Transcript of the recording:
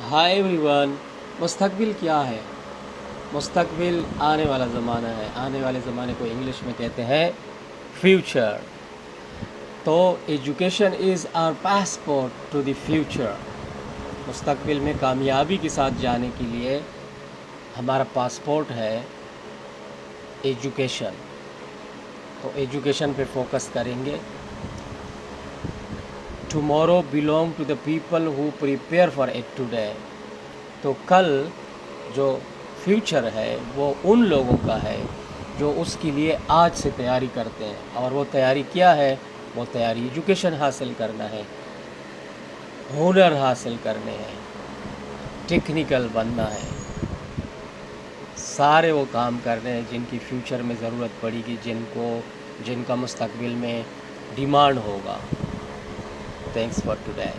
Hi everyone. मुस्तकबिल क्या है? मुस्तकबिल आने वाला ज़माना है। आने वाले ज़माने को इंग्लिश में कहते हैं फ्यूचर। तो education is our passport to the future. मुस्तकबिल में कामयाबी के साथ जाने के लिए हमारा पासपोर्ट है एजुकेशन। तो एजुकेशन पे फोकस करेंगे। Tomorrow belong to the people who prepare for it today. तो कल जो फ्यूचर है वो उन लोगों का है जो उसके लिए आज से तैयारी करते हैं। और वो तैयारी क्या है? वो तैयारी एजुकेशन हासिल करना है, हुनर हासिल करने हैं, टेक्निकल बनना है। सारे वो काम करने हैं जिनकी फ्यूचर में ज़रूरत पड़ेगी, जिनका मुस्तकबिल में डिमांड होगा। Thanks for today.